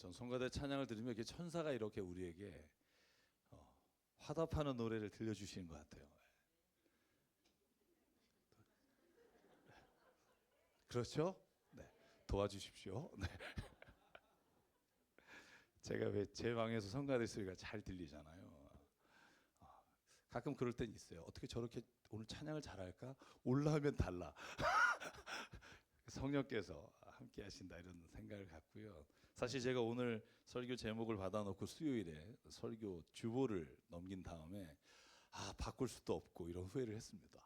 전 성가대 찬양을 들으면 이렇게 천사가 이렇게 우리에게 화답하는 노래를 들려주시는 것 같아요. 그렇죠? 네, 도와주십시오. 네. 제가 왜 제 방에서 성가대 소리가 잘 들리잖아요. 가끔 그럴 땐 있어요. 어떻게 저렇게 오늘 찬양을 잘할까? 올라오면 달라. 성령께서 함께 하신다 이런 생각을 갖고요. 사실 제가 오늘 설교 제목을 받아놓고 수요일에 설교 주보를 넘긴 다음에 바꿀 수도 없고 이런 후회를 했습니다.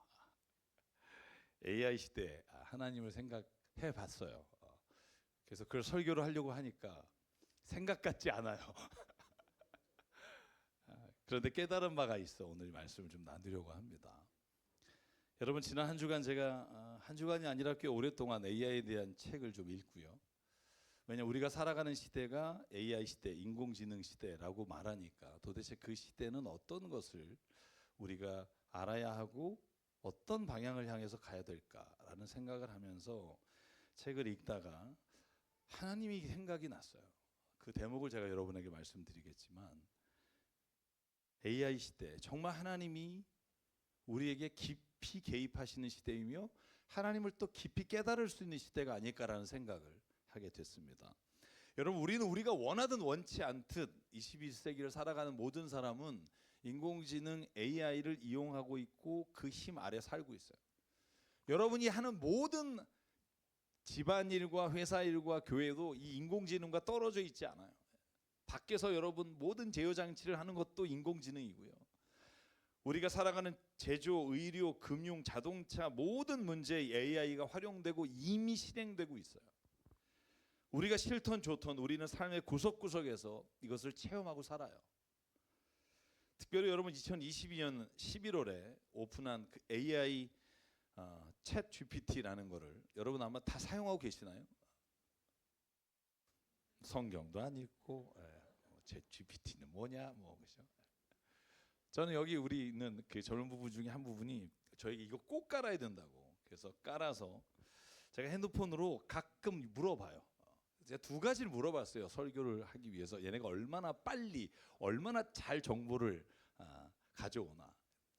AI 시대 하나님을 생각해 봤어요. 그래서 그걸 설교를 하려고 하니까 생각 같지 않아요. 그런데 깨달은 바가 있어 오늘 말씀을 좀 나누려고 합니다. 여러분 지난 한 주간 제가 한 주간이 아니라 꽤 오랫동안 AI에 대한 책을 좀 읽고요. 왜냐하면 우리가 살아가는 시대가 AI 시대, 인공지능 시대라고 말하니까 도대체 그 시대는 어떤 것을 우리가 알아야 하고 어떤 방향을 향해서 가야 될까라는 생각을 하면서 책을 읽다가 하나님이 생각이 났어요. 그 대목을 제가 여러분에게 말씀드리겠지만 AI 시대, 정말 하나님이 우리에게 깊이 개입하시는 시대이며 하나님을 또 깊이 깨달을 수 있는 시대가 아닐까라는 생각을 하게 됐습니다. 여러분 우리는 우리가 원하든 원치 않듯 21세기를 살아가는 모든 사람은 인공지능 AI를 이용하고 있고 그 힘 아래 살고 있어요. 여러분이 하는 모든 집안일과 회사일과 교회도 이 인공지능과 떨어져 있지 않아요. 밖에서 여러분 모든 제어장치를 하는 것도 인공지능이고요. 우리가 살아가는 제조, 의료, 금융, 자동차 모든 문제에 AI가 활용되고 이미 실행되고 있어요. 우리가 싫던 좋던 우리는 삶의 구석구석에서 이것을 체험하고 살아요. 특별히 여러분 2022년 11월에 오픈한 그 AI 챗 GPT라는 거를 여러분 아마 다 사용하고 계시나요? 성경도 안 읽고 챗 GPT는 뭐냐 그죠? 저는 여기 우리 있는 그 젊은 부부 중에 한 부분이 저에게 이거 꼭 깔아야 된다고 그래서 깔아서 제가 핸드폰으로 가끔 물어봐요. 제가 두 가지를 물어봤어요. 설교를 하기 위해서 얘네가 얼마나 빨리 얼마나 잘 정보를 가져오나.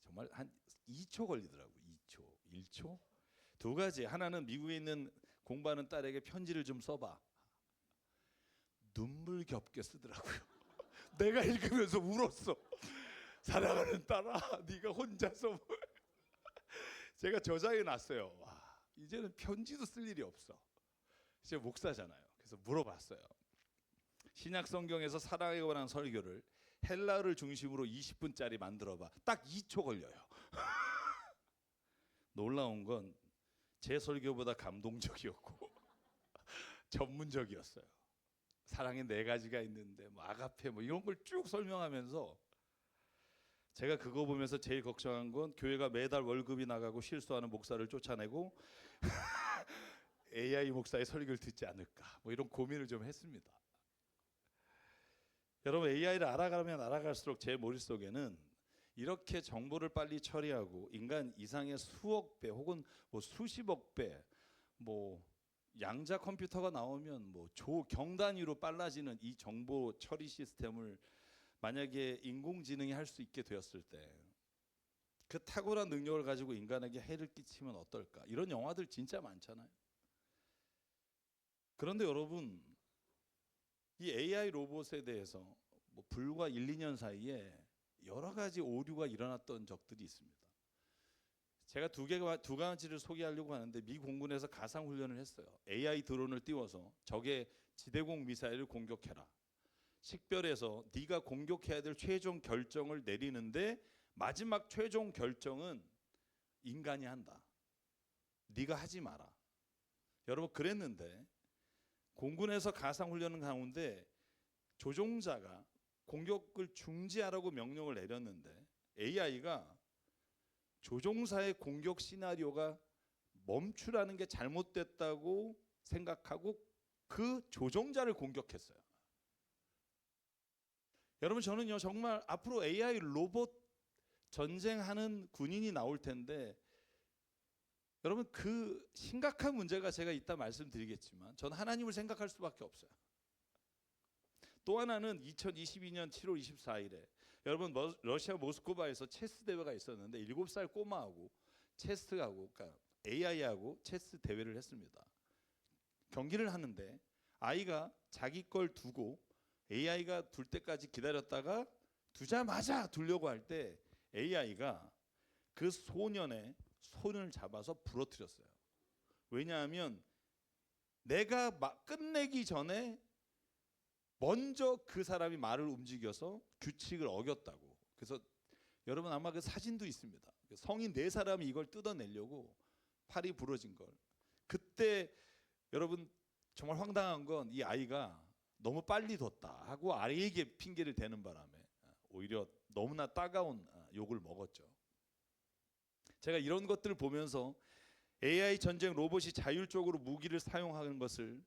정말 한 2초 걸리더라고요. 2초, 1초. 두 가지. 하나는 미국에 있는 공부하는 딸에게 편지를 좀 써봐. 눈물겹게 쓰더라고요. 내가 읽으면서 울었어. 사랑하는 딸아, 네가 혼자서. 제가 저장해 놨어요. 와, 이제는 편지도 쓸 일이 없어. 제가 목사잖아요. 그래서 물어봤어요. 신약 성경에서 사랑에 관한 설교를 헬라어를 중심으로 20분짜리 만들어봐. 딱 2초 걸려요. 놀라운 건 제 설교보다 감동적이었고 전문적이었어요. 사랑의 4가지가 있는데 아가페 이런 걸 쭉 설명하면서 제가 그거 보면서 제일 걱정한 건 교회가 매달 월급이 나가고 실수하는 목사를 쫓아내고 AI 목사의 설교를 듣지 않을까 이런 고민을 좀 했습니다. 여러분 AI를 알아가면 알아갈수록 제 머릿속에는 이렇게 정보를 빨리 처리하고 인간 이상의 수억 배 혹은 수십억 배 양자 컴퓨터가 나오면 경 단위로 빨라지는 이 정보 처리 시스템을 만약에 인공지능이 할 수 있게 되었을 때 그 탁월한 능력을 가지고 인간에게 해를 끼치면 어떨까? 이런 영화들 진짜 많잖아요. 그런데 여러분 이 AI 로봇에 대해서 불과 1, 2년 사이에 여러 가지 오류가 일어났던 적들이 있습니다. 제가 두 가지를 소개하려고 하는데 미 공군에서 가상 훈련을 했어요. AI 드론을 띄워서 적의 지대공 미사일을 공격해라. 식별해서 네가 공격해야 될 최종 결정을 내리는데 마지막 최종 결정은 인간이 한다. 네가 하지 마라. 여러분 그랬는데 공군에서 가상 훈련 가운데 조종자가 공격을 중지하라고 명령을 내렸는데 AI가 조종사의 공격 시나리오가 멈추라는 게 잘못됐다고 생각하고 그 조종자를 공격했어요. 여러분 저는요 정말 앞으로 AI 로봇 전쟁하는 군인이 나올 텐데 여러분 그 심각한 문제가 제가 이따 말씀드리겠지만 전 하나님을 생각할 수밖에 없어요. 또 하나는 2022년 7월 24일에 여러분 러시아 모스크바에서 체스 대회가 있었는데 7살 꼬마하고 체스하고 그러니까 AI하고 체스 대회를 했습니다. 경기를 하는데 아이가 자기 걸 두고 AI가 둘 때까지 기다렸다가 두자마자 두려고 할 때 AI가 그 소년의 손을 잡아서 부러뜨렸어요. 왜냐하면 내가 끝내기 전에 먼저 그 사람이 말을 움직여서 규칙을 어겼다고. 그래서 여러분 아마 그 사진도 있습니다. 성인 4사람이 이걸 뜯어내려고 팔이 부러진 걸. 그때 여러분 정말 황당한 건 이 아이가 너무 빨리 뒀다 하고 아이에게 핑계를 대는 바람에 오히려 너무나 따가운 욕을 먹었죠. 제가 이런 것들을 보면서 AI 전쟁 로봇이 자율적으로 무기를 사용하는 것을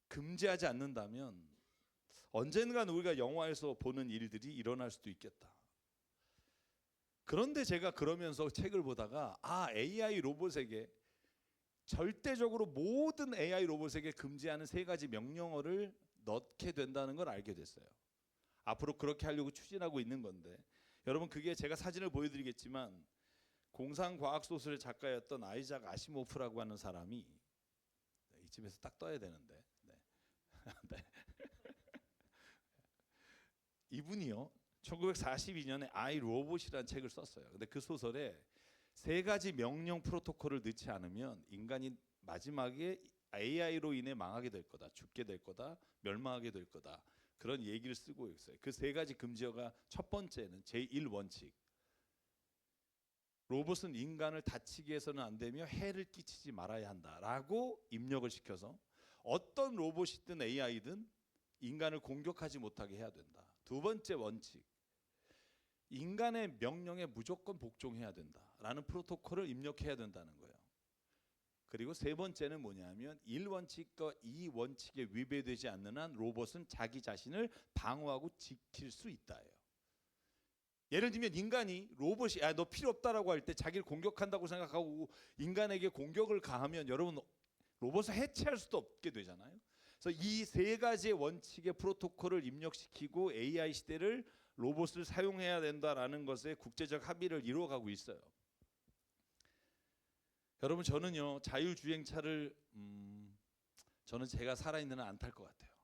금지하지 않는다면 언젠간 우리가 영화에서 보는 일들이 일어날 수도 있겠다. 그런데 제가 그러면서 책을 보다가 AI 로봇에게 절대적으로 모든 AI 로봇에게 금지하는 3가지 명령어를 넣게 된다는 걸 알게 됐어요. 앞으로 그렇게 하려고 추진하고 있는 건데 여러분 그게 제가 사진을 보여드리겠지만 공상과학소설의 작가였던 아이작 아시모프라고 하는 사람이 이쯤에서 딱 떠야 되는데 네. 이분이요 1942년에 아이 로봇이라는 책을 썼어요. 근데 그 소설에 3가지 명령 프로토콜을 넣지 않으면 인간이 마지막에 AI로 인해 망하게 될 거다, 죽게 될 거다, 멸망하게 될 거다 그런 얘기를 쓰고 있어요. 그 3가지 금지어가 첫 번째는 제1원칙 로봇은 인간을 다치게 해서는 안 되며 해를 끼치지 말아야 한다라고 입력을 시켜서 어떤 로봇이든 AI든 인간을 공격하지 못하게 해야 된다. 2번째 원칙 인간의 명령에 무조건 복종해야 된다라는 프로토콜을 입력해야 된다는 거예요. 그리고 3번째는 뭐냐면 1원칙과 2원칙에 위배되지 않는 한 로봇은 자기 자신을 방어하고 지킬 수 있다예요. 예를 들면 인간이 로봇이 너 필요 없다라고 할 때 자기를 공격한다고 생각하고 인간에게 공격을 가하면 여러분 로봇을 해체할 수도 없게 되잖아요. 그래서 이 3가지의 원칙의 프로토콜을 입력시키고 AI 시대를 로봇을 사용해야 된다라는 것에 국제적 합의를 이루어가고 있어요. 여러분 저는요 자율주행차를 저는 제가 살아있는 한 안 탈 것 같아요.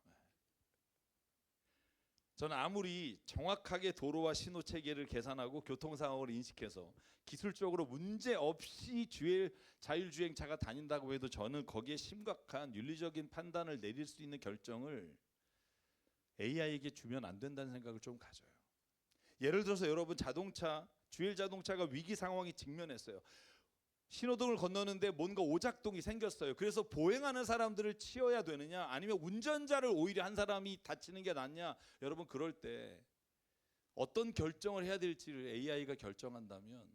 저는 아무리 정확하게 도로와 신호 체계를 계산하고 교통 상황을 인식해서 기술적으로 문제 없이 자율주행차가 다닌다고 해도 저는 거기에 심각한 윤리적인 판단을 내릴 수 있는 결정을 AI에게 주면 안 된다는 생각을 좀 가져요. 예를 들어서 여러분 주행 자동차가 위기 상황이 직면했어요. 신호등을 건너는데 뭔가 오작동이 생겼어요. 그래서 보행하는 사람들을 치어야 되느냐 아니면 운전자를 오히려 한 사람이 다치는 게 낫냐. 여러분 그럴 때 어떤 결정을 해야 될지를 AI가 결정한다면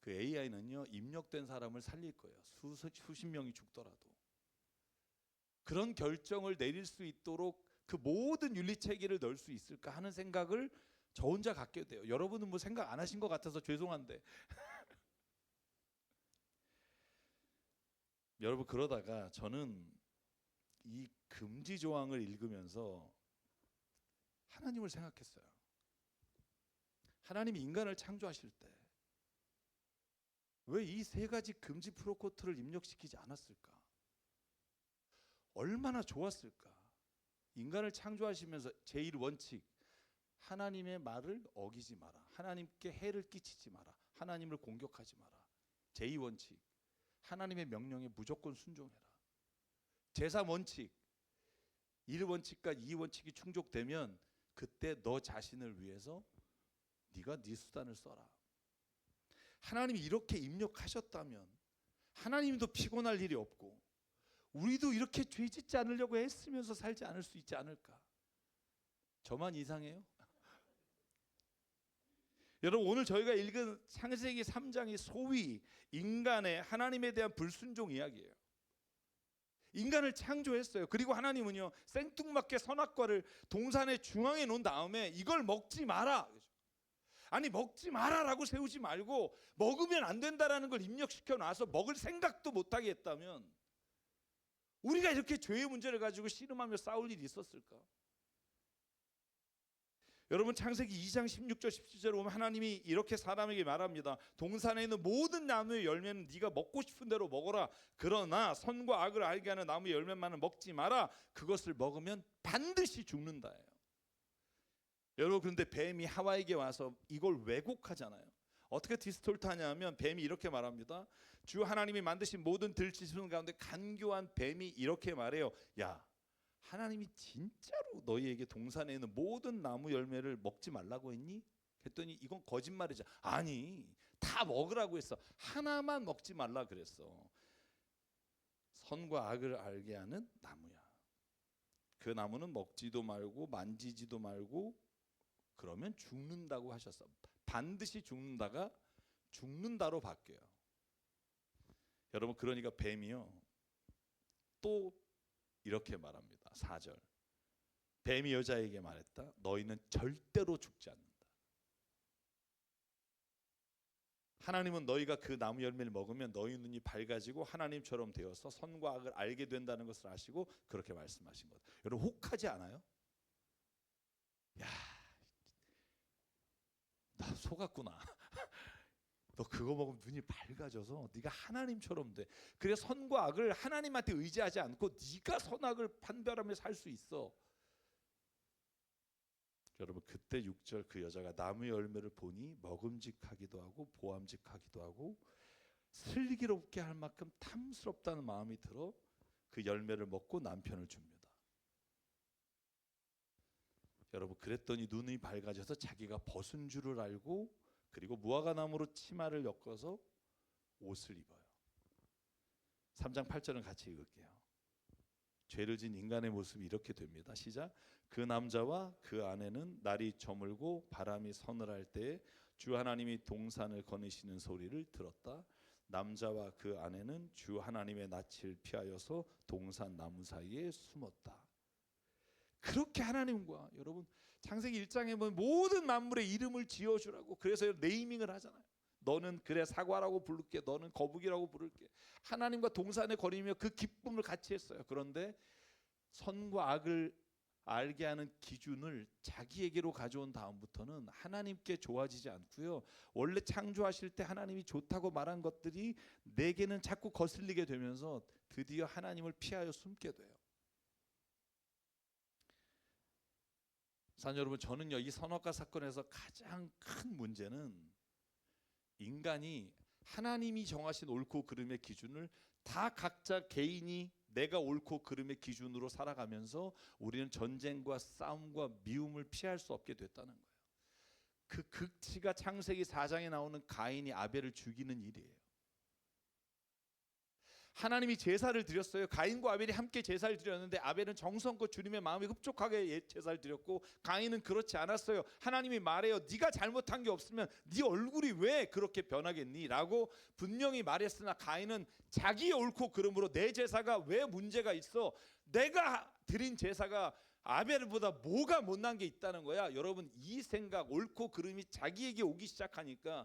그 AI는요 입력된 사람을 살릴 거예요. 수십 명이 죽더라도. 그런 결정을 내릴 수 있도록 그 모든 윤리체계를 넣을 수 있을까 하는 생각을 저 혼자 갖게 돼요. 여러분은 뭐 생각 안 하신 것 같아서 죄송한데 여러분 그러다가 저는 이 금지 조항을 읽으면서 하나님을 생각했어요. 하나님이 인간을 창조하실 때 왜 이 3가지 금지 프로토콜을 입력시키지 않았을까? 얼마나 좋았을까? 인간을 창조하시면서 제1원칙 하나님의 말을 어기지 마라. 하나님께 해를 끼치지 마라. 하나님을 공격하지 마라. 제2원칙 하나님의 명령에 무조건 순종해라. 제3원칙 1원칙과 2원칙이 충족되면 그때 너 자신을 위해서 네가 네 수단을 써라. 하나님이 이렇게 입력하셨다면 하나님도 피곤할 일이 없고 우리도 이렇게 죄 짓지 않으려고 애쓰면서 살지 않을 수 있지 않을까? 저만 이상해요? 여러분 오늘 저희가 읽은 창세기 3장이 소위 인간의 하나님에 대한 불순종 이야기예요. 인간을 창조했어요. 그리고 하나님은요 생뚱맞게 선악과를 동산의 중앙에 놓은 다음에 이걸 먹지 마라. 아니 먹지 마라라고 세우지 말고 먹으면 안 된다라는 걸 입력시켜 놔서 먹을 생각도 못하게 했다면 우리가 이렇게 죄의 문제를 가지고 씨름하며 싸울 일이 있었을까? 여러분 창세기 2장 16절 17절에 보면 하나님이 이렇게 사람에게 말합니다. 동산에 있는 모든 나무의 열매는 네가 먹고 싶은 대로 먹어라. 그러나 선과 악을 알게 하는 나무의 열매만은 먹지 마라. 그것을 먹으면 반드시 죽는다예요. 여러분 그런데 뱀이 하와에게 와서 이걸 왜곡하잖아요. 어떻게 디스톨트하냐면 뱀이 이렇게 말합니다. 주 하나님이 만드신 모든 들짐승 가운데 간교한 뱀이 이렇게 말해요. 야, 하나님이 진짜로 너희에게 동산에 있는 모든 나무 열매를 먹지 말라고 했니? 했더니 이건 거짓말이죠. 아니, 다 먹으라고 했어. 하나만 먹지 말라 그랬어. 선과 악을 알게 하는 나무야. 그 나무는 먹지도 말고 만지지도 말고 그러면 죽는다고 하셨어. 반드시 죽는다가 죽는다로 바뀌어요. 여러분 그러니까 뱀이요 또 이렇게 말합니다. 4절 뱀이 여자에게 말했다. 너희는 절대로 죽지 않는다. 하나님은 너희가 그 나무 열매를 먹으면 너희 눈이 밝아지고 하나님처럼 되어서 선과 악을 알게 된다는 것을 아시고 그렇게 말씀하신 것. 여러분 혹하지 않아요? 야, 나 속았구나. 너 그거 먹으면 눈이 밝아져서 네가 하나님처럼 돼. 그래 선과 악을 하나님한테 의지하지 않고 네가 선악을 판별하며 살 수 있어. 여러분 그때 6절 그 여자가 나무의 열매를 보니 먹음직하기도 하고 보암직하기도 하고 슬기롭게 할 만큼 탐스럽다는 마음이 들어 그 열매를 먹고 남편을 줍니다. 여러분 그랬더니 눈이 밝아져서 자기가 벗은 줄을 알고 그리고 무화과나무로 치마를 엮어서 옷을 입어요. 3장 8절은 같이 읽을게요. 죄를 진 인간의 모습이 이렇게 됩니다. 시작. 그 남자와 그 아내는 날이 저물고 바람이 서늘할 때에 주 하나님이 동산을 거니시는 소리를 들었다. 남자와 그 아내는 주 하나님의 낯을 피하여서 동산 나무 사이에 숨었다. 그렇게 하나님과 여러분 창세기 1장에 보면 모든 만물의 이름을 지어주라고 그래서 네이밍을 하잖아요. 너는 그래 사과라고 부를게. 너는 거북이라고 부를게. 하나님과 동산에 거리며 그 기쁨을 같이 했어요. 그런데 선과 악을 알게 하는 기준을 자기에게로 가져온 다음부터는 하나님께 좋아지지 않고요. 원래 창조하실 때 하나님이 좋다고 말한 것들이 내게는 자꾸 거슬리게 되면서 드디어 하나님을 피하여 숨게 돼요. 사랑 여러분 저는요 이 선악과 사건에서 가장 큰 문제는 인간이 하나님이 정하신 옳고 그름의 기준을 다 각자 개인이 내가 옳고 그름의 기준으로 살아가면서 우리는 전쟁과 싸움과 미움을 피할 수 없게 됐다는 거예요. 그 극치가 창세기 4장에 나오는 가인이 아벨을 죽이는 일이에요. 하나님이 제사를 드렸어요. 가인과 아벨이 함께 제사를 드렸는데 아벨은 정성껏 주님의 마음에 흡족하게 제사를 드렸고 가인은 그렇지 않았어요. 하나님이 말해요. 네가 잘못한 게 없으면 네 얼굴이 왜 그렇게 변하겠니? 라고 분명히 말했으나 가인은 자기 옳고 그름으로 내 제사가 왜 문제가 있어? 내가 드린 제사가 아벨보다 뭐가 못난 게 있다는 거야. 여러분 이 생각 옳고 그름이 자기에게 오기 시작하니까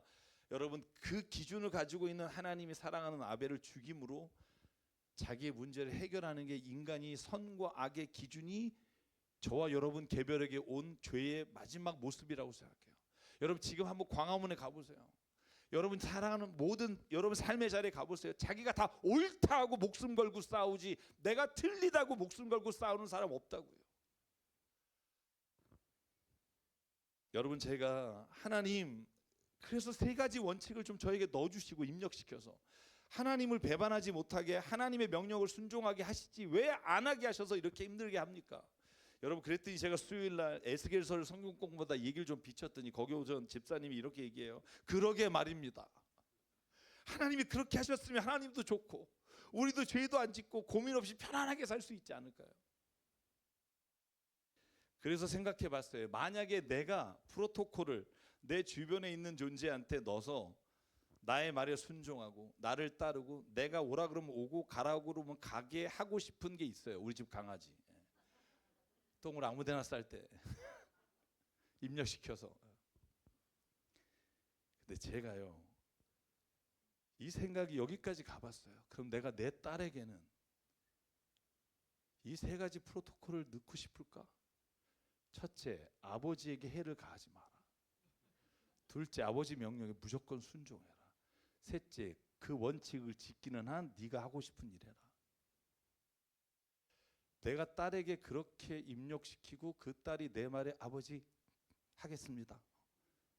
여러분 그 기준을 가지고 있는 하나님이 사랑하는 아벨을 죽임으로 자기의 문제를 해결하는 게 인간이 선과 악의 기준이 저와 여러분 개별에게 온 죄의 마지막 모습이라고 생각해요. 여러분 지금 한번 광화문에 가보세요. 여러분 사랑하는 모든 여러분 삶의 자리에 가보세요. 자기가 다 옳다 하고 목숨 걸고 싸우지 내가 틀리다고 목숨 걸고 싸우는 사람 없다고요. 여러분 제가 하나님 그래서 세 가지 원칙을 좀 저에게 넣어주시고 입력시켜서 하나님을 배반하지 못하게 하나님의 명령을 순종하게 하시지 왜 안 하게 하셔서 이렇게 힘들게 합니까? 여러분 그랬더니 제가 수요일날 에스겔서를 성경 공부보다 얘기를 좀 비쳤더니 거기 오전 집사님이 이렇게 얘기해요. 그러게 말입니다. 하나님이 그렇게 하셨으면 하나님도 좋고 우리도 죄도 안 짓고 고민 없이 편안하게 살 수 있지 않을까요? 그래서 생각해 봤어요. 만약에 내가 프로토콜을 내 주변에 있는 존재한테 넣어서 나의 말에 순종하고 나를 따르고 내가 오라 그러면 오고 가라 그러면 가게 하고 싶은 게 있어요. 우리 집 강아지 똥을 아무데나 쌀 때 입력시켜서. 근데 제가요 이 생각이 여기까지 가봤어요. 그럼 내가 내 딸에게는 이 세 가지 프로토콜을 넣고 싶을까? 첫째, 아버지에게 해를 가하지 마라. 둘째, 아버지 명령에 무조건 순종해라. 셋째, 그 원칙을 지키는 한 네가 하고 싶은 일 해라. 내가 딸에게 그렇게 입력시키고 그 딸이 내 말에 아버지 하겠습니다,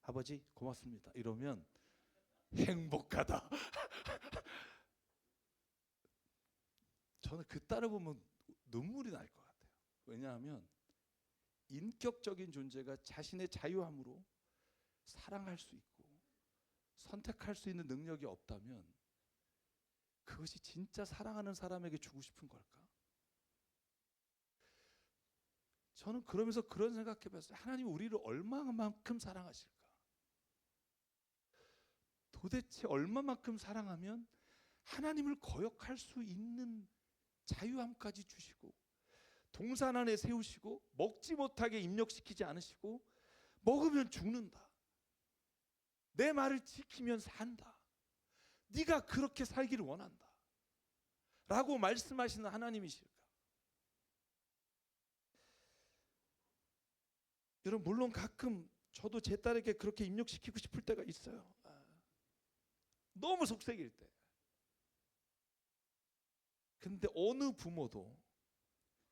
아버지 고맙습니다 이러면 행복하다. 저는 그 딸을 보면 눈물이 날 것 같아요. 왜냐하면 인격적인 존재가 자신의 자유함으로 사랑할 수 있고 선택할 수 있는 능력이 없다면 그것이 진짜 사랑하는 사람에게 주고 싶은 걸까? 저는 그러면서 그런 생각해 봤어요. 하나님이 우리를 얼마만큼 사랑하실까? 도대체 얼마만큼 사랑하면 하나님을 거역할 수 있는 자유함까지 주시고 동산 안에 세우시고 먹지 못하게 입력시키지 않으시고 먹으면 죽는다, 내 말을 지키면 산다, 네가 그렇게 살기를 원한다 라고 말씀하시는 하나님이실까? 여러분, 물론 가끔 저도 제 딸에게 그렇게 입력시키고 싶을 때가 있어요. 너무 속색일 때. 근데 어느 부모도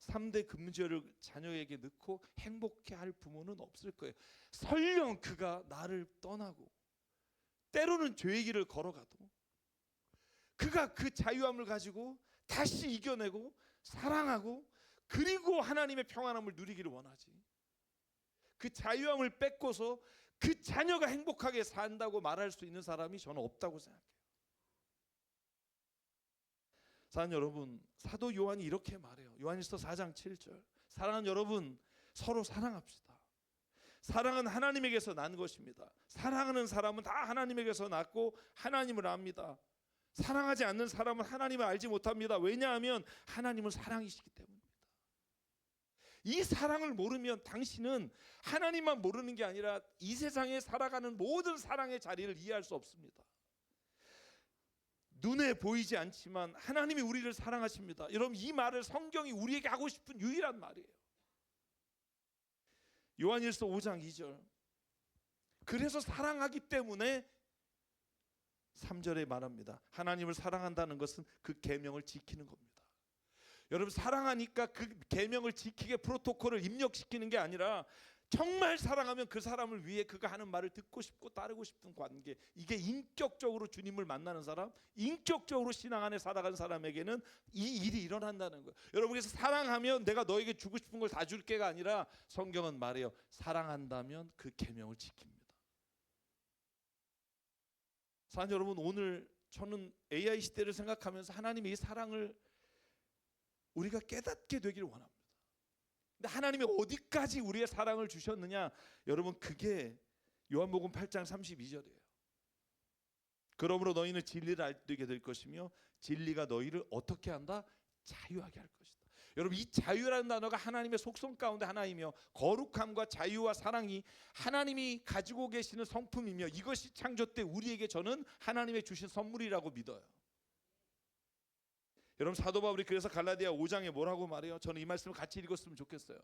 3대 금죄를 자녀에게 넣고 행복해 할 부모는 없을 거예요. 설령 그가 나를 떠나고 때로는 죄의 길을 걸어가도 그가 그 자유함을 가지고 다시 이겨내고 사랑하고 그리고 하나님의 평안함을 누리기를 원하지, 그 자유함을 뺏고서 그 자녀가 행복하게 산다고 말할 수 있는 사람이 저는 없다고 생각해요. 사랑하는 여러분, 사도 요한이 이렇게 말해요. 요한일서 4장 7절. 사랑하는 여러분, 서로 사랑합시다. 사랑은 하나님에게서 난 것입니다. 사랑하는 사람은 다 하나님에게서 났고 하나님을 압니다. 사랑하지 않는 사람은 하나님을 알지 못합니다. 왜냐하면 하나님은 사랑이시기 때문입니다. 이 사랑을 모르면 당신은 하나님만 모르는 게 아니라 이 세상에 살아가는 모든 사랑의 자리를 이해할 수 없습니다. 눈에 보이지 않지만 하나님이 우리를 사랑하십니다. 여러분, 이 말을 성경이 우리에게 하고 싶은 유일한 말이에요. 요한일서 5장 2절. 그래서 사랑하기 때문에 3절에 말합니다. 하나님을 사랑한다는 것은 그 계명을 지키는 겁니다. 여러분, 사랑하니까 그 계명을 지키게 프로토콜을 입력시키는 게 아니라 정말 사랑하면 그 사람을 위해 그가 하는 말을 듣고 싶고 따르고 싶은 관계, 이게 인격적으로 주님을 만나는 사람, 인격적으로 신앙 안에 살아가는 사람에게는 이 일이 일어난다는 거예요. 여러분께서 사랑하면 내가 너에게 주고 싶은 걸 다 줄게가 아니라 성경은 말해요. 사랑한다면 그 계명을 지킵니다. 사랑하는 여러분, 오늘 저는 AI 시대를 생각하면서 하나님의 이 사랑을 우리가 깨닫게 되기를 원합니다. 근데 하나님이 어디까지 우리의 사랑을 주셨느냐? 여러분, 그게 요한복음 8장 32절이에요. 그러므로 너희는 진리를 알게 될 것이며 진리가 너희를 어떻게 한다? 자유하게 할 것이다. 여러분, 이 자유라는 단어가 하나님의 속성 가운데 하나이며 거룩함과 자유와 사랑이 하나님이 가지고 계시는 성품이며 이것이 창조 때 우리에게 저는 하나님의 주신 선물이라고 믿어요. 여러분, 사도 바울이 그래서 갈라디아 5장에 뭐라고 말해요? 저는 이 말씀을 같이 읽었으면 좋겠어요.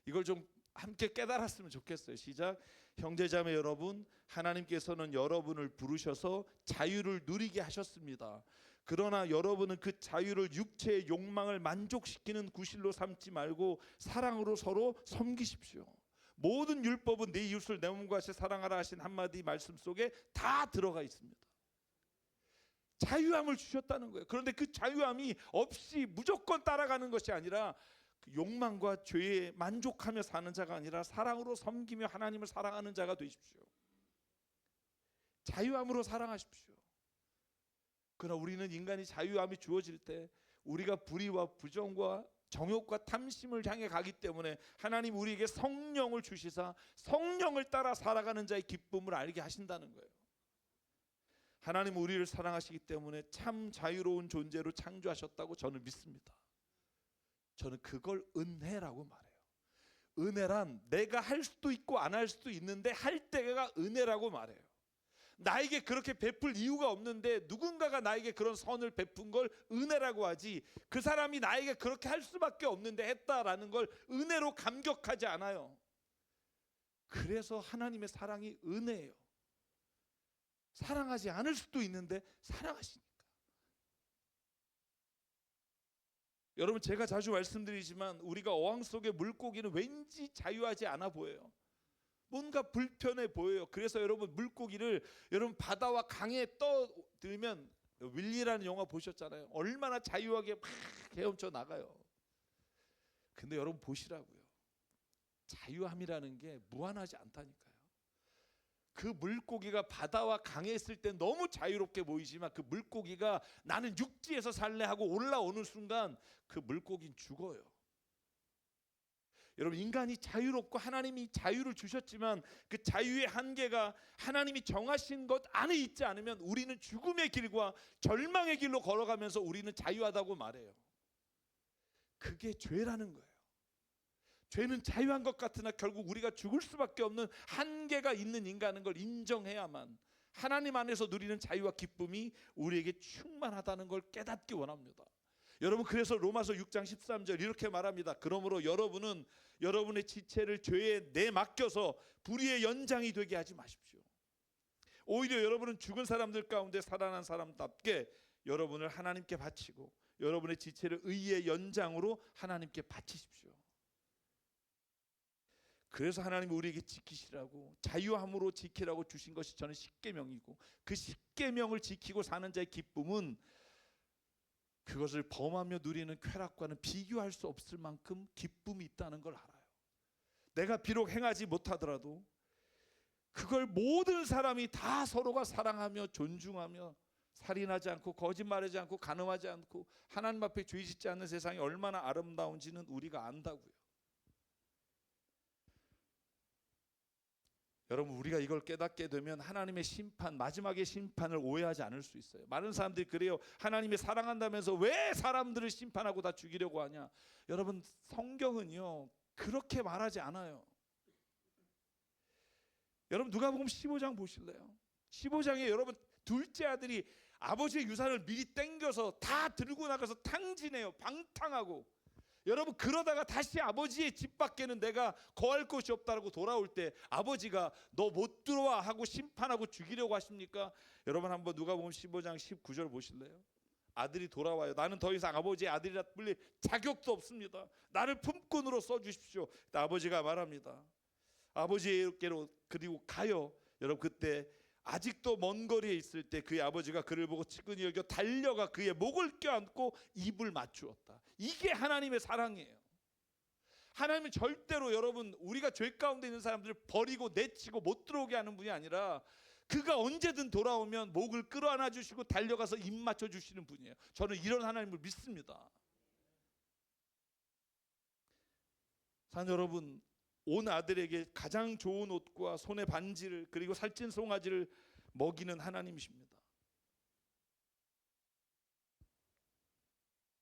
이걸 좀 함께 깨달았으면 좋겠어요. 시작. 형제자매 여러분, 하나님께서는 여러분을 부르셔서 자유를 누리게 하셨습니다. 그러나 여러분은 그 자유를 육체의 욕망을 만족시키는 구실로 삼지 말고 사랑으로 서로 섬기십시오. 모든 율법은 내 이웃을 내 몸과 같이 사랑하라 하신 한마디 말씀 속에 다 들어가 있습니다. 자유함을 주셨다는 거예요. 그런데 그 자유함이 없이 무조건 따라가는 것이 아니라 그 욕망과 죄에 만족하며 사는 자가 아니라 사랑으로 섬기며 하나님을 사랑하는 자가 되십시오. 자유함으로 사랑하십시오. 그러나 우리는 인간이 자유함이 주어질 때 우리가 불의와 부정과 정욕과 탐심을 향해 가기 때문에 하나님 우리에게 성령을 주시사 성령을 따라 살아가는 자의 기쁨을 알게 하신다는 거예요. 하나님은 우리를 사랑하시기 때문에 참 자유로운 존재로 창조하셨다고 저는 믿습니다. 저는 그걸 은혜라고 말해요. 은혜란 내가 할 수도 있고 안 할 수도 있는데 할 때가 은혜라고 말해요. 나에게 그렇게 베풀 이유가 없는데 누군가가 나에게 그런 선을 베푼 걸 은혜라고 하지, 그 사람이 나에게 그렇게 할 수밖에 없는데 했다라는 걸 은혜로 감격하지 않아요. 그래서 하나님의 사랑이 은혜예요. 사랑하지 않을 수도 있는데 사랑하시니까. 여러분, 제가 자주 말씀드리지만 우리가 어항 속의 물고기는 왠지 자유하지 않아 보여요. 뭔가 불편해 보여요. 그래서 여러분, 물고기를 여러분 바다와 강에 떠들면, 윌리라는 영화 보셨잖아요. 얼마나 자유하게 막 헤엄쳐 나가요. 근데 여러분 보시라고요. 자유함이라는 게 무한하지 않다니까요. 그 물고기가 바다와 강에 있을 때 너무 자유롭게 보이지만 그 물고기가 나는 육지에서 살래 하고 올라오는 순간 그 물고기는 죽어요. 여러분, 인간이 자유롭고 하나님이 자유를 주셨지만 그 자유의 한계가 하나님이 정하신 것 안에 있지 않으면 우리는 죽음의 길과 절망의 길로 걸어가면서 우리는 자유하다고 말해요. 그게 죄라는 거예요. 죄는 자유한 것 같으나 결국 우리가 죽을 수밖에 없는 한계가 있는 인간인 걸 인정해야만 하나님 안에서 누리는 자유와 기쁨이 우리에게 충만하다는 걸 깨닫기 원합니다. 여러분, 그래서 로마서 6장 13절 이렇게 말합니다. 그러므로 여러분은 여러분의 지체를 죄에 내맡겨서 불의의 연장이 되게 하지 마십시오. 오히려 여러분은 죽은 사람들 가운데 살아난 사람답게 여러분을 하나님께 바치고 여러분의 지체를 의의 연장으로 하나님께 바치십시오. 그래서 하나님이 우리에게 지키시라고, 자유함으로 지키라고 주신 것이 저는 십계명이고, 그 십계명을 지키고 사는 자의 기쁨은 그것을 범하며 누리는 쾌락과는 비교할 수 없을 만큼 기쁨이 있다는 걸 알아요. 내가 비록 행하지 못하더라도 그걸 모든 사람이 다 서로가 사랑하며 존중하며 살인하지 않고 거짓말하지 않고 간음하지 않고 하나님 앞에 죄 짓지 않는 세상이 얼마나 아름다운지는 우리가 안다고요. 여러분, 우리가 이걸 깨닫게 되면 하나님의 심판, 마지막의 심판을 오해하지 않을 수 있어요. 많은 사람들이 그래요. 하나님이 사랑한다면서 왜 사람들을 심판하고 다 죽이려고 하냐. 여러분, 성경은요 그렇게 말하지 않아요. 여러분, 누가복음 15장 보실래요? 15장에 여러분, 둘째 아들이 아버지의 유산을 미리 땡겨서 다 들고 나가서 탕진해요. 방탕하고. 여러분, 그러다가 다시 아버지의 집 밖에는 내가 거할 곳이 없다고 돌아올 때 아버지가 너 못 들어와 하고 심판하고 죽이려고 하십니까? 여러분, 한번 누가복음 15장 19절 보실래요? 아들이 돌아와요. 나는 더 이상 아버지의 아들이라 불릴 자격도 없습니다. 나를 품꾼으로 써주십시오. 아버지가 말합니다. 아버지께로 그리고 가요. 여러분, 그때 아직도 먼 거리에 있을 때 그의 아버지가 그를 보고 측은히 여겨 달려가 그의 목을 껴안고 입을 맞추었다. 이게 하나님의 사랑이에요. 하나님은 절대로 여러분, 우리가 죄 가운데 있는 사람들을 버리고 내치고 못 들어오게 하는 분이 아니라 그가 언제든 돌아오면 목을 끌어안아 주시고 달려가서 입 맞춰 주시는 분이에요. 저는 이런 하나님을 믿습니다. 사는 여러분, 온 아들에게 가장 좋은 옷과 손에 반지를 그리고 살찐 송아지를 먹이는 하나님이십니다.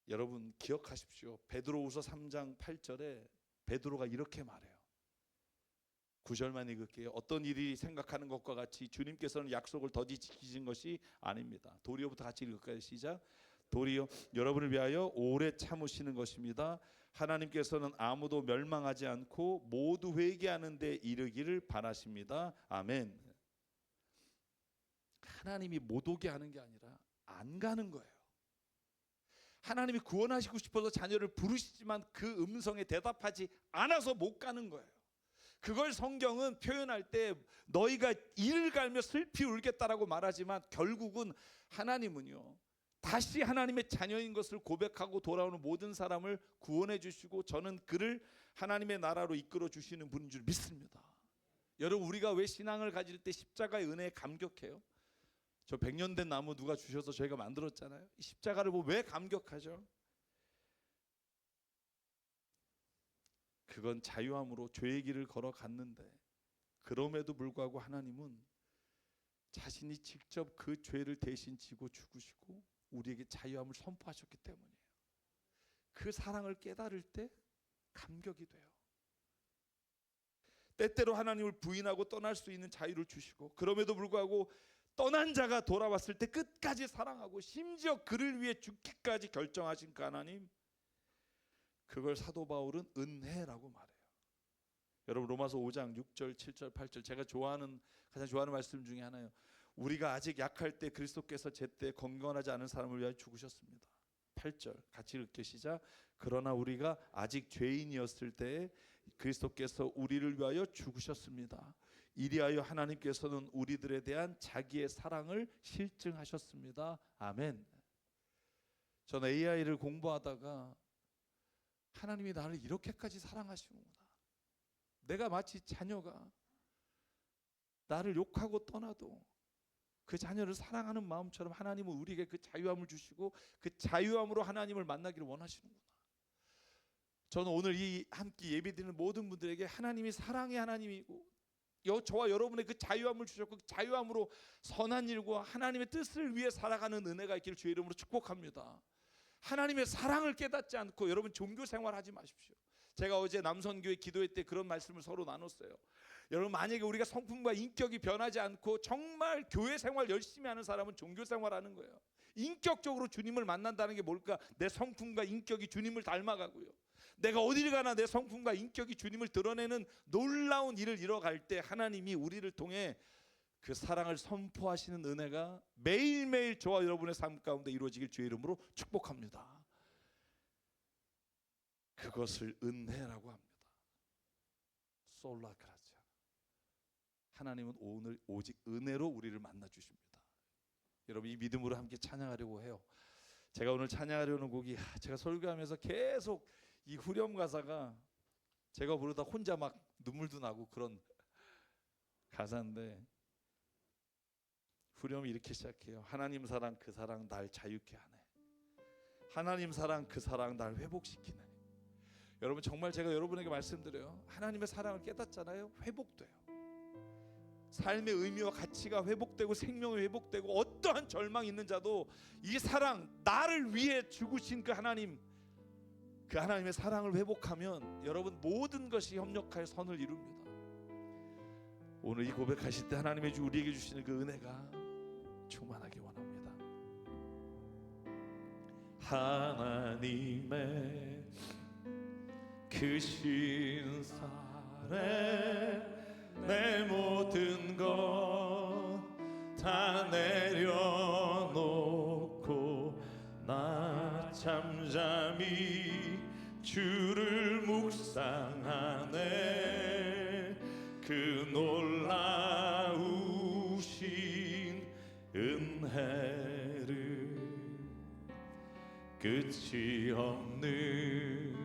여러분, 기억하십시오. 베드로후서 3장 8절에 베드로가 이렇게 말해요. 9절만 읽을게요. 어떤 일이 생각하는 것과 같이 주님께서는 약속을 더디 지키신 것이 아닙니다. 도리어부터 같이 읽을까요? 시작. 도리어 여러분을 위하여 오래 참으시는 것입니다. 하나님께서는 아무도 멸망하지 않고 모두 회개하는 데 이르기를 바라십니다. 아멘. 하나님이 못 오게 하는 게 아니라 안 가는 거예요. 하나님이 구원하시고 싶어서 자녀를 부르시지만 그 음성에 대답하지 않아서 못 가는 거예요. 그걸 성경은 표현할 때 너희가 이를 갈며 슬피 울겠다라고 말하지만 결국은 하나님은요, 다시 하나님의 자녀인 것을 고백하고 돌아오는 모든 사람을 구원해 주시고 저는 그를 하나님의 나라로 이끌어 주시는 분인 줄 믿습니다. 여러분, 우리가 왜 신앙을 가질 때 십자가의 은혜에 감격해요? 저 100년 된 나무 누가 주셔서 저희가 만들었잖아요. 이 십자가를 보고 왜 감격하죠? 그건 자유함으로 죄의 길을 걸어갔는데 그럼에도 불구하고 하나님은 자신이 직접 그 죄를 대신 지고 죽으시고 우리에게 자유함을 선포하셨기 때문이에요. 그 사랑을 깨달을 때 감격이 돼요. 때때로 하나님을 부인하고 떠날 수 있는 자유를 주시고 그럼에도 불구하고 떠난 자가 돌아왔을 때 끝까지 사랑하고 심지어 그를 위해 죽기까지 결정하신 그 하나님, 그걸 사도 바울은 은혜라고 말해요. 여러분 로마서 5장 6절 7절 8절 제가 가장 좋아하는 말씀 중에 하나예요. 우리가 아직 약할 때 그리스도께서 제때 건강하지 않은 사람을 위하여 죽으셨습니다. 8절 같이 읽게 시작. 그러나 우리가 아직 죄인이었을 때에 그리스도께서 우리를 위하여 죽으셨습니다. 이리하여 하나님께서는 우리들에 대한 자기의 사랑을 실증하셨습니다. 아멘. 전 AI를 공부하다가 하나님이 나를 이렇게까지 사랑하시는구나. 내가 마치 자녀가 나를 욕하고 떠나도 그 자녀를 사랑하는 마음처럼 하나님은 우리에게 그 자유함을 주시고 그 자유함으로 하나님을 만나기를 원하시는구나. 저는 오늘 이 함께 예배드리는 모든 분들에게 하나님이 사랑의 하나님이고 저와 여러분의 그 자유함을 주셨고 그 자유함으로 선한 일과 하나님의 뜻을 위해 살아가는 은혜가 있기를 주의 이름으로 축복합니다. 하나님의 사랑을 깨닫지 않고 여러분 종교 생활하지 마십시오. 제가 어제 남선교회 기도회 때 그런 말씀을 서로 나눴어요. 여러분 만약에 우리가 성품과 인격이 변하지 않고 정말 교회 생활 열심히 하는 사람은 종교 생활하는 거예요. 인격적으로 주님을 만난다는 게 뭘까? 내 성품과 인격이 주님을 닮아가고요. 내가 어디를 가나 내 성품과 인격이 주님을 드러내는 놀라운 일을 이뤄갈 때 하나님이 우리를 통해 그 사랑을 선포하시는 은혜가 매일매일 저와 여러분의 삶 가운데 이루어지길 주의 이름으로 축복합니다. 그것을 은혜라고 합니다. 솔라그라자. 하나님은 오늘 오직 은혜로 우리를 만나 주십니다. 여러분 이 믿음으로 함께 찬양하려고 해요. 제가 오늘 찬양하려는 곡이 제가 설교하면서 계속 이 후렴 가사가 제가 부르다 혼자 막 눈물도 나고 그런 가사인데 후렴이 이렇게 시작해요. 하나님 사랑 그 사랑 날 자유케 하네. 하나님 사랑 그 사랑 날 회복시키네. 여러분 정말 제가 여러분에게 말씀드려요. 하나님의 사랑을 깨닫잖아요. 회복돼요. 삶의 의미와 가치가 회복되고 생명이 회복되고 어떠한 절망이 있는 자도 이 사랑 나를 위해 죽으신 그 하나님, 그 하나님의 사랑을 회복하면 여러분 모든 것이 협력하여 선을 이룹니다. 오늘 이 고백하실 때 하나님의 우리에게 주시는 그 은혜가 충만하기 원합니다. 하나님의 그 신살에 내 모든 것 다 내려놓고 나 잠잠히 주를 묵상하네. 그 놀라우신 은혜를 끝이 없는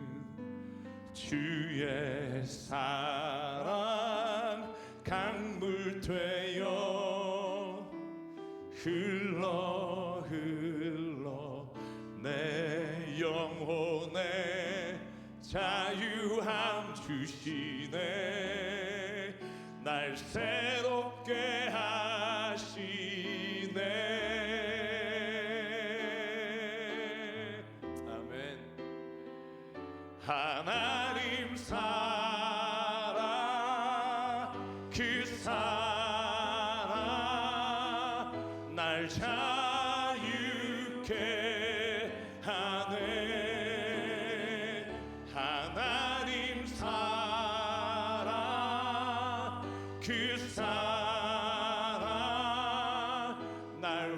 주의 사랑 강물 되어 흘러 내 영혼에 자유함 주시네. 날 새롭게 하시네. 아멘. 하나님 사랑 그 사랑 날 자유케 하네. 하나님 사랑 그 사랑 날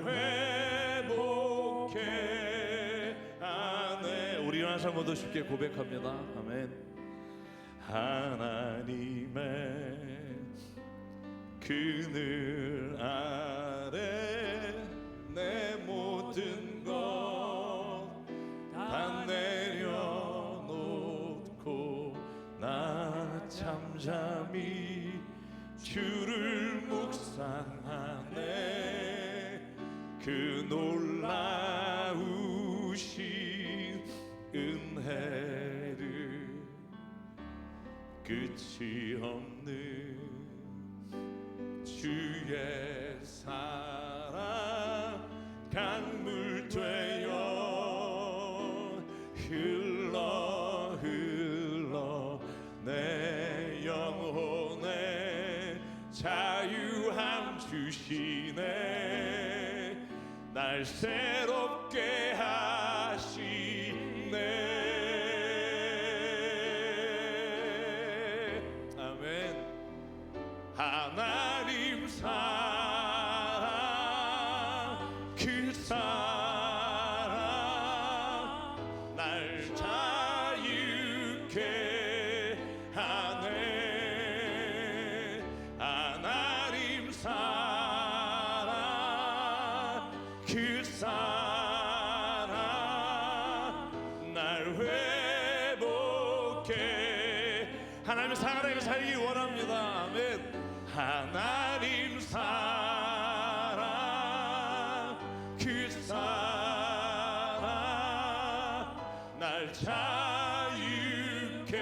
회복케 하네. 우리 일어나서 한번 더 쉽게 고백합니다. 아멘. 하나님의 그늘 아래 내 모든 것 다 내려놓고 나 잠잠히 주를 묵상하네. 그 놀라우신 은혜를 끝이 없는 주의 사랑 강물 되어 흘러 내 영혼에 자유함 주시네. 날 새롭게 하시네. 아멘. 하나님 사랑 그 사랑 날 자유케 하네. 하나님 사랑 그 사랑 날 회복해. 하나님의 사랑을 살기 원합니다. 아멘. 하나님 사랑 그 사랑 날 자유케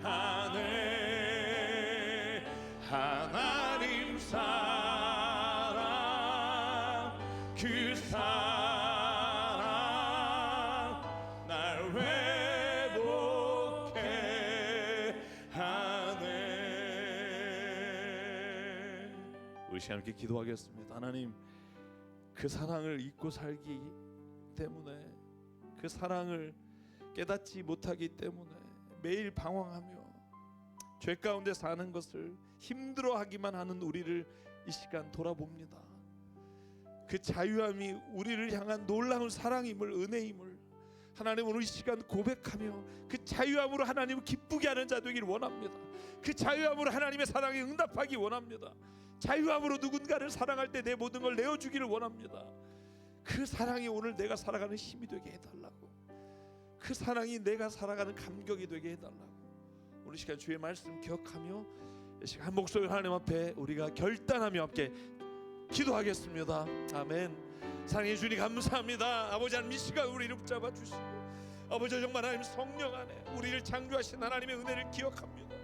하네. 하나님 사랑 그 사랑 날 회복해 하네. 우리 시간 함께 기도하겠습니다. 하나님, 그 사랑을 잊고 살기 때문에, 그 사랑을 깨닫지 못하기 때문에 매일 방황하며 죄 가운데 사는 것을 힘들어하기만 하는 우리를 이 시간 돌아봅니다. 그 자유함이 우리를 향한 놀라운 사랑임을, 은혜임을 하나님 오늘 이 시간 고백하며 그 자유함으로 하나님을 기쁘게 하는 자 되길 원합니다. 그 자유함으로 하나님의 사랑에 응답하기 원합니다. 자유함으로 누군가를 사랑할 때 내 모든 걸 내어주기를 원합니다. 그 사랑이 오늘 내가 살아가는 힘이 되게 해달라고, 그 사랑이 내가 살아가는 감격이 되게 해달라고 오늘 시간 주의 말씀 기억하며 이 시간 한 목소리로 하나님 앞에 우리가 결단하며 함께 기도하겠습니다. 아멘. 사랑해 주니 감사합니다. 아버지 하나님, 이 시간 우리를 붙잡아 주시고 아버지 정말 하나님 성령 안에 우리를 창조하신 하나님의 은혜를 기억합니다.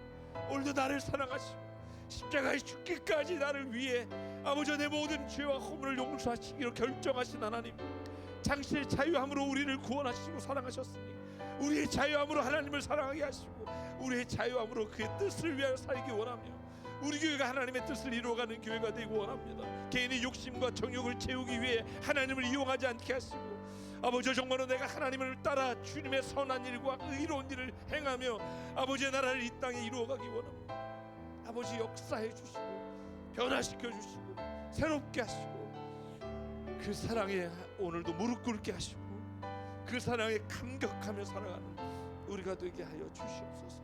오늘도 나를 사랑하시고 십자가에 죽기까지 나를 위해 아버지 내 모든 죄와 허물을 용서하시기로 결정하신 하나님, 당신의 자유함으로 우리를 구원하시고 사랑하셨으니 우리의 자유함으로 하나님을 사랑하게 하시고 우리의 자유함으로 그의 뜻을 위하여 살기 원하며 우리 교회가 하나님의 뜻을 이루어가는 교회가 되기 원합니다. 개인의 욕심과 정욕을 채우기 위해 하나님을 이용하지 않게 하시고 아버지 정말로 내가 하나님을 따라 주님의 선한 일과 의로운 일을 행하며 아버지의 나라를 이 땅에 이루어가기 원합니다. 아버지 역사해 주시고 변화시켜 주시고 새롭게 하시고 그 사랑에 오늘도 무릎 꿇게 하시고 그 사랑에 감격하며 살아가는 우리가 되게 하여 주시옵소서.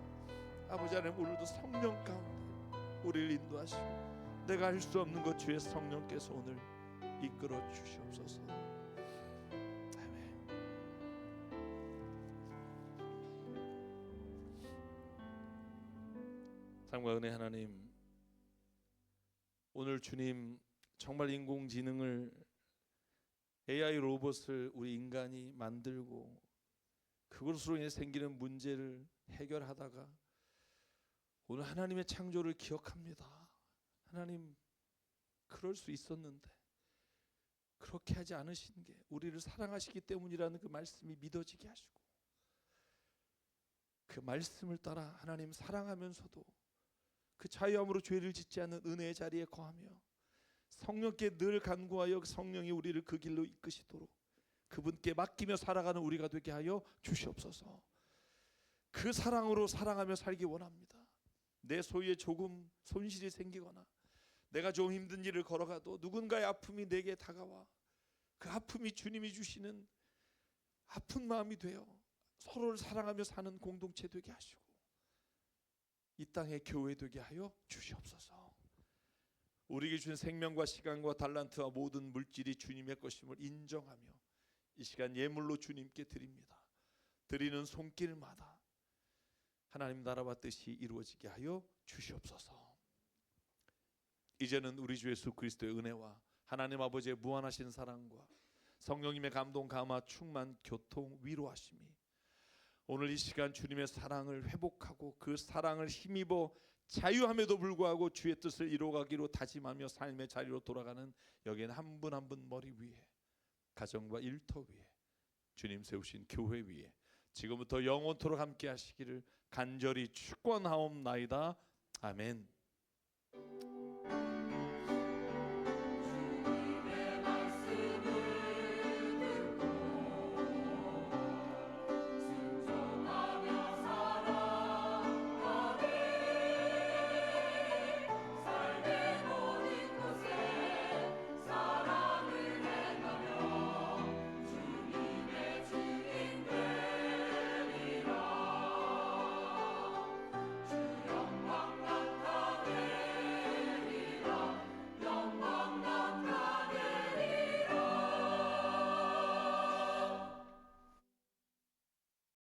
아버지 하나님, 오늘도 성령 가운데 우리를 인도하시고 내가 할 수 없는 것 주의 성령께서 오늘 이끌어 주시옵소서. 아멘. 사랑과 은혜 하나님, 오늘 주님 정말 인공지능을, AI 로봇을 우리 인간이 만들고 그것으로 인해 생기는 문제를 해결하다가 오늘 하나님의 창조를 기억합니다. 하나님, 그럴 수 있었는데 그렇게 하지 않으신 게 우리를 사랑하시기 때문이라는 그 말씀이 믿어지게 하시고 그 말씀을 따라 하나님 사랑하면서도 그 자유함으로 죄를 짓지 않는 은혜의 자리에 거하며 성령께 늘 간구하여 성령이 우리를 그 길로 이끄시도록 그분께 맡기며 살아가는 우리가 되게 하여 주시옵소서. 그 사랑으로 사랑하며 살기 원합니다. 내 소유에 조금 손실이 생기거나 내가 좀 힘든 일을 걸어가도 누군가의 아픔이 내게 다가와 그 아픔이 주님이 주시는 아픈 마음이 되어 서로를 사랑하며 사는 공동체 되게 하시고 이 땅의 교회 되게 하여 주시옵소서. 우리에게 주신 생명과 시간과 달란트와 모든 물질이 주님의 것임을 인정하며 이 시간 예물로 주님께 드립니다. 드리는 손길마다 하나님 나라와 뜻이 이루어지게 하여 주시옵소서. 이제는 우리 주 예수 그리스도의 은혜와 하나님 아버지의 무한하신 사랑과 성령님의 감동, 감화, 충만, 교통, 위로하심이 오늘 이 시간 주님의 사랑을 회복하고 그 사랑을 힘입어 자유함에도 불구하고 주의 뜻을 이루어가기로 다짐하며 삶의 자리로 돌아가는 여기는 한 분 한 분 머리 위에, 가정과 일터 위에, 주님 세우신 교회 위에 지금부터 영원토록 함께 하시기를 간절히 축원하옵나이다. 아멘.